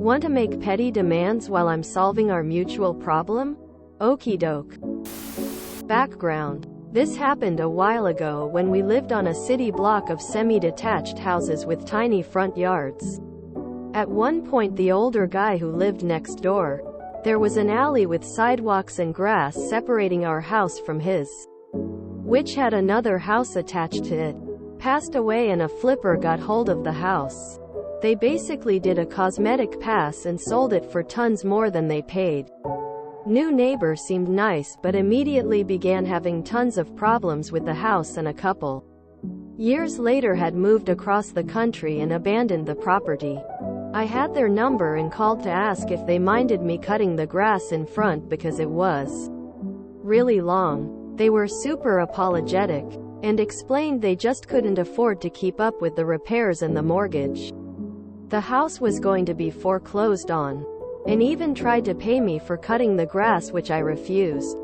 Want to make petty demands while I'm solving our mutual problem? Okedoke. Background. This happened a while ago when we lived on a city block of semi-detached houses with tiny front yards. At one point, the older guy who lived next door, there was an alley with sidewalks and grass separating our house from his, which had another house attached to it, passed away and a flipper got hold of the house. They basically did a cosmetic pass and sold it for tons more than they paid. New neighbor seemed nice but immediately began having tons of problems with the house, and a couple years later had moved across the country and abandoned the property. I had their number and called to ask if they minded me cutting the grass in front because it was really long. They were super apologetic and explained they just couldn't afford to keep up with the repairs and the mortgage. The house was going to be foreclosed on, and even tried to pay me for cutting the grass, which I refused.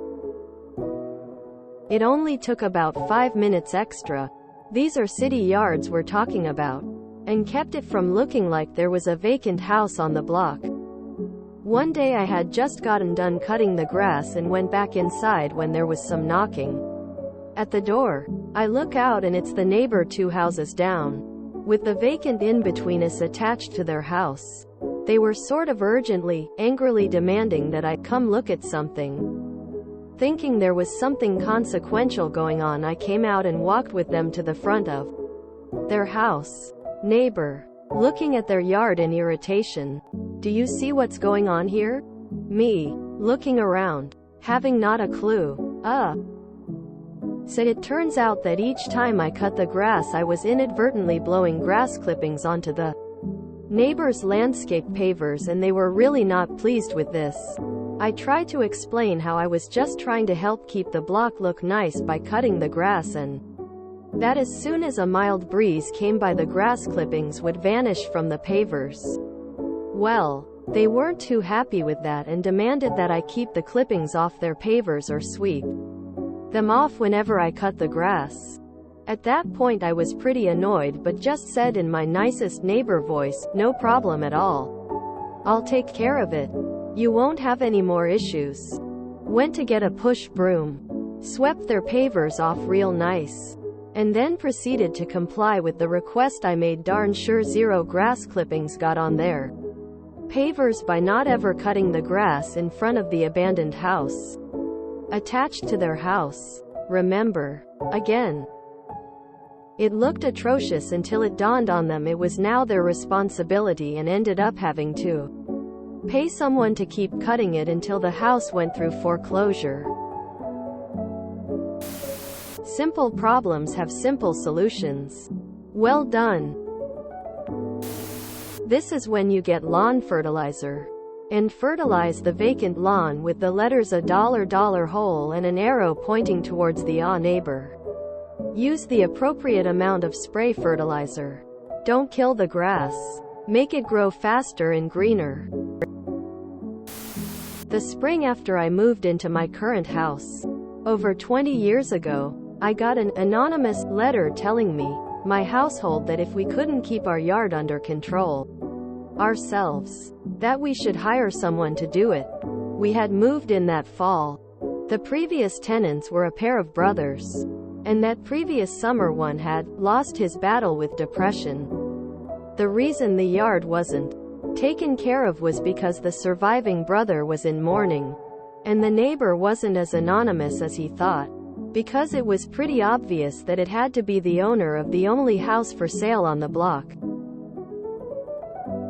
It only took about 5 minutes extra, these are city yards we're talking about, and kept it from looking like there was a vacant house on the block. One day I had just gotten done cutting the grass and went back inside when there was some knocking at the door. I look out and it's the neighbor 2 houses down, with the vacant in between us attached to their house. They were sort of urgently, angrily demanding that I come look at something. Thinking there was something consequential going on, I came out and walked with them to the front of their house. Neighbor, looking at their yard in irritation. Do you see what's going on here? Me, looking around, having not a clue. So it turns out that each time I cut the grass I was inadvertently blowing grass clippings onto the neighbor's landscape pavers, and they were really not pleased with this. I tried to explain how I was just trying to help keep the block look nice by cutting the grass, and that as soon as a mild breeze came by the grass clippings would vanish from the pavers. Well, they weren't too happy with that and demanded that I keep the clippings off their pavers or sweep them off whenever I cut the grass. At that point I was pretty annoyed but just said in my nicest neighbor voice, "No problem at all. I'll take care of it. You won't have any more issues." Went to get a push broom, swept their pavers off real nice, and then proceeded to comply with the request I made darn sure 0 grass clippings got on their pavers by not ever cutting the grass in front of the abandoned house attached to their house. Remember, again, it looked atrocious until it dawned on them it was now their responsibility, and ended up having to pay someone to keep cutting it until the house went through foreclosure. Simple problems have simple solutions. Well done. This is when you get lawn fertilizer and fertilize the vacant lawn with the letters $$ hole and an arrow pointing towards the neighbor. Use the appropriate amount of spray fertilizer. Don't kill the grass. Make it grow faster and greener. The spring after I moved into my current house, over 20 years ago, I got an anonymous letter telling me, my household, that if we couldn't keep our yard under control ourselves, that we should hire someone to do it. We had moved in that fall. The previous tenants were a pair of brothers, and that previous summer one had lost his battle with depression. The reason the yard wasn't taken care of was because the surviving brother was in mourning, and the neighbor wasn't as anonymous as he thought, because it was pretty obvious that it had to be the owner of the only house for sale on the block.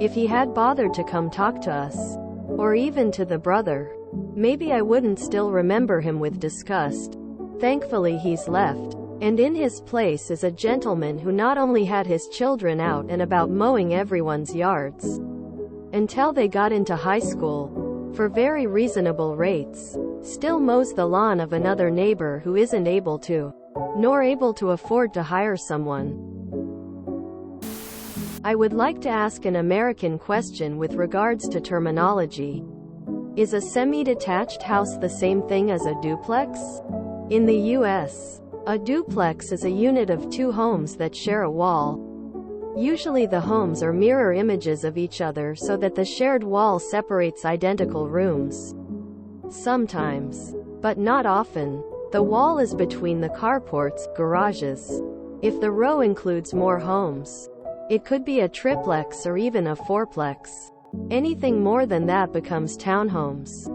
If he had bothered to come talk to us, or even to the brother, maybe I wouldn't still remember him with disgust. Thankfully he's left, and in his place is a gentleman who not only had his children out and about mowing everyone's yards until they got into high school, for very reasonable rates, still mows the lawn of another neighbor who isn't able to, nor able to afford to hire someone. I would like to ask an American question with regards to terminology. Is a semi-detached house the same thing as a duplex? In the U.S., a duplex is a unit of 2 homes that share a wall. Usually the homes are mirror images of each other so that the shared wall separates identical rooms. Sometimes, but not often, the wall is between the carports, garages. If the row includes more homes, it could be a triplex or even a fourplex. Anything more than that becomes townhomes.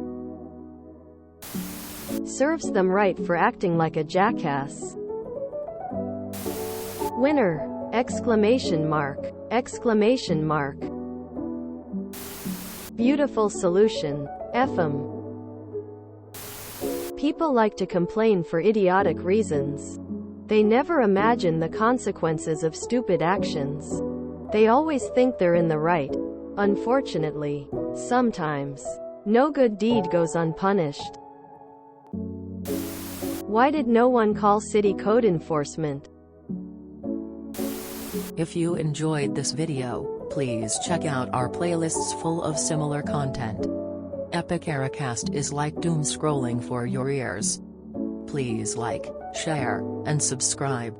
Serves them right for acting like a jackass. Winner! Exclamation mark! Exclamation mark! Beautiful solution. FM. People like to complain for idiotic reasons. They never imagine the consequences of stupid actions. They always think they're in the right. Unfortunately, sometimes, no good deed goes unpunished. Why did no one call city code enforcement? If you enjoyed this video, please check out our playlists full of similar content. Epic Ericast is like doom scrolling for your ears. Please like, share, and subscribe.